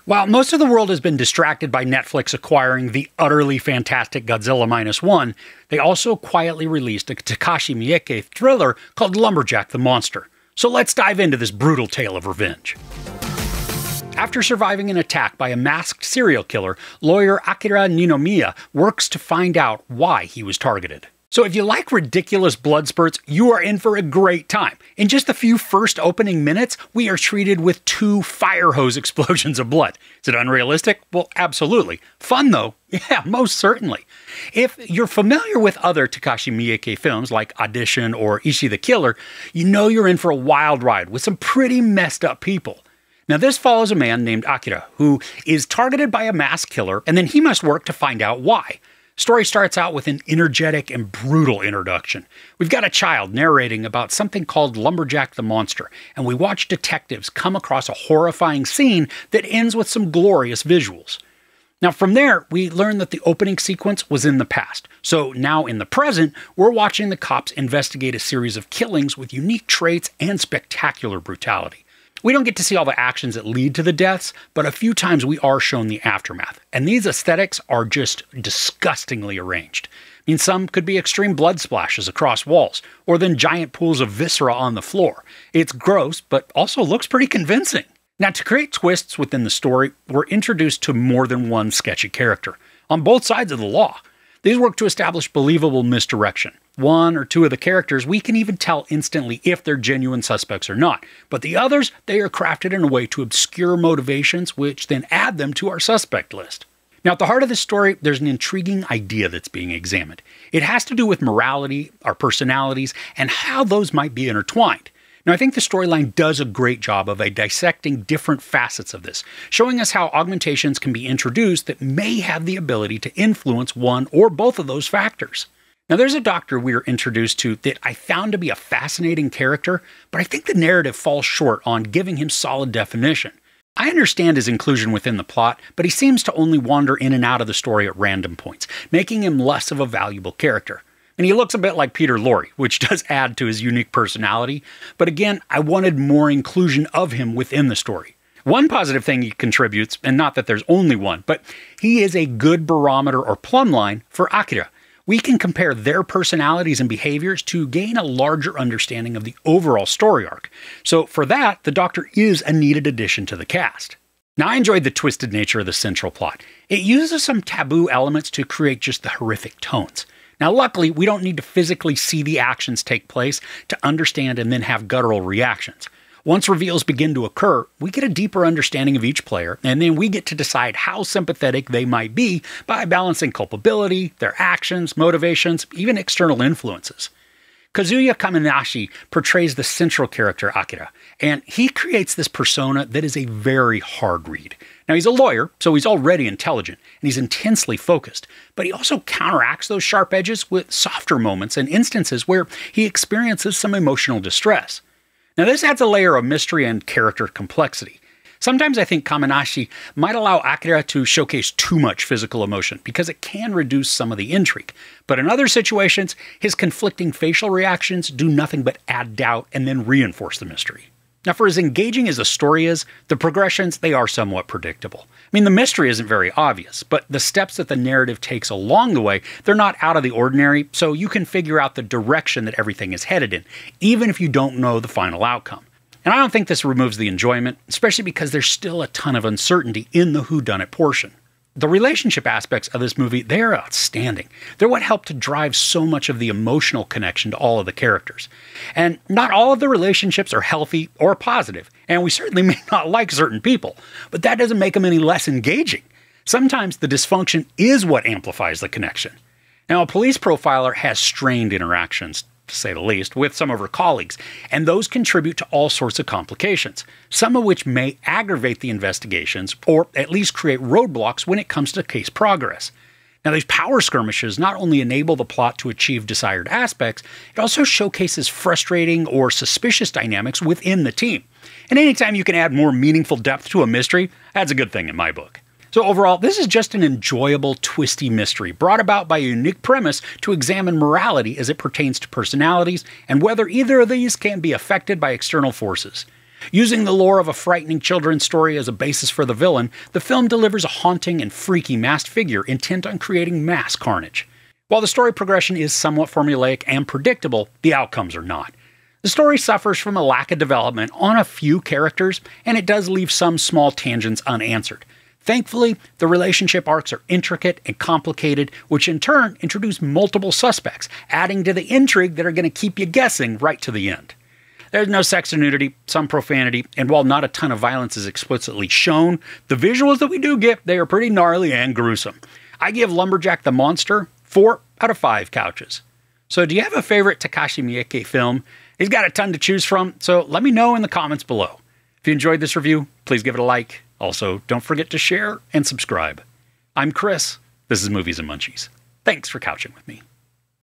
While most of the world has been distracted by Netflix acquiring the utterly fantastic Godzilla Minus One, they also quietly released a Takashi Miike thriller called Lumberjack the Monster. So let's dive into this brutal tale of revenge. After surviving an attack by a masked serial killer, lawyer Akira Ninomiya works to find out why he was targeted. So if you like ridiculous blood spurts, you are in for a great time. In just the few first opening minutes, we are treated with 2 fire hose explosions of blood. Is it unrealistic? Well, absolutely. Fun though? Yeah, most certainly. If you're familiar with other Takashi Miike films like Audition or Ichi the Killer, you know you're in for a wild ride with some pretty messed up people. Now this follows a man named Akira, who is targeted by a mass killer, and then he must work to find out why. Story starts out with an energetic and brutal introduction. We've got a child narrating about something called Lumberjack the Monster, and we watch detectives come across a horrifying scene that ends with some glorious visuals. Now from there, we learn that the opening sequence was in the past. So now in the present, we're watching the cops investigate a series of killings with unique traits and spectacular brutality. We don't get to see all the actions that lead to the deaths, but a few times we are shown the aftermath. And these aesthetics are just disgustingly arranged. I mean, some could be extreme blood splashes across walls, or then giant pools of viscera on the floor. It's gross, but also looks pretty convincing. Now, to create twists within the story, we're introduced to more than one sketchy character, on both sides of the law. These work to establish believable misdirection. 1 or 2 of the characters, we can even tell instantly if they're genuine suspects or not. But the others, they are crafted in a way to obscure motivations, which then add them to our suspect list. Now, at the heart of this story, there's an intriguing idea that's being examined. It has to do with morality, our personalities, and how those might be intertwined. Now, I think the storyline does a great job of dissecting different facets of this, showing us how augmentations can be introduced that may have the ability to influence one or both of those factors. Now, there's a doctor we are introduced to that I found to be a fascinating character, but I think the narrative falls short on giving him solid definition. I understand his inclusion within the plot, but he seems to only wander in and out of the story at random points, making him less of a valuable character. And he looks a bit like Peter Lorre, which does add to his unique personality, but again, I wanted more inclusion of him within the story. One positive thing he contributes, and not that there's only one, but he is a good barometer or plumb line for Akira. We can compare their personalities and behaviors to gain a larger understanding of the overall story arc. So for that, the Doctor is a needed addition to the cast. Now, I enjoyed the twisted nature of the central plot. It uses some taboo elements to create just the horrific tones. Now, luckily, we don't need to physically see the actions take place to understand and then have guttural reactions. Once reveals begin to occur, we get a deeper understanding of each player, and then we get to decide how sympathetic they might be by balancing culpability, their actions, motivations, even external influences. Kazuya Kaminashi portrays the central character Akira, and he creates this persona that is a very hard read. Now, he's a lawyer, so he's already intelligent, and he's intensely focused, but he also counteracts those sharp edges with softer moments and instances where he experiences some emotional distress. Now, this adds a layer of mystery and character complexity. Sometimes I think Kaminashi might allow Akira to showcase too much physical emotion because it can reduce some of the intrigue. But in other situations, his conflicting facial reactions do nothing but add doubt and then reinforce the mystery. Now, for as engaging as the story is, the progressions, they are somewhat predictable. I mean, the mystery isn't very obvious, but the steps that the narrative takes along the way, they're not out of the ordinary, so you can figure out the direction that everything is headed in, even if you don't know the final outcome. And I don't think this removes the enjoyment, especially because there's still a ton of uncertainty in the whodunit portion. The relationship aspects of this movie, they're outstanding. They're what help to drive so much of the emotional connection to all of the characters. And not all of the relationships are healthy or positive, and we certainly may not like certain people, but that doesn't make them any less engaging. Sometimes the dysfunction is what amplifies the connection. Now, a police profiler has strained interactions, to say the least, with some of her colleagues, and those contribute to all sorts of complications, some of which may aggravate the investigations or at least create roadblocks when it comes to case progress. Now, these power skirmishes not only enable the plot to achieve desired aspects, it also showcases frustrating or suspicious dynamics within the team. And anytime you can add more meaningful depth to a mystery, that's a good thing in my book. So overall, this is just an enjoyable, twisty mystery brought about by a unique premise to examine morality as it pertains to personalities and whether either of these can be affected by external forces. Using the lore of a frightening children's story as a basis for the villain, the film delivers a haunting and freaky masked figure intent on creating mass carnage. While the story progression is somewhat formulaic and predictable, the outcomes are not. The story suffers from a lack of development on a few characters, and it does leave some small tangents unanswered. Thankfully, the relationship arcs are intricate and complicated, which in turn introduce multiple suspects, adding to the intrigue that are going to keep you guessing right to the end. There's no sex or nudity, some profanity, and while not a ton of violence is explicitly shown, the visuals that we do get, they are pretty gnarly and gruesome. I give Lumberjack the Monster 4 out of 5 couches. So do you have a favorite Takashi Miike film? He's got a ton to choose from, so let me know in the comments below. If you enjoyed this review, please give it a like. Also, don't forget to share and subscribe. I'm Chris. This is Movies and Munchies. Thanks for couching with me.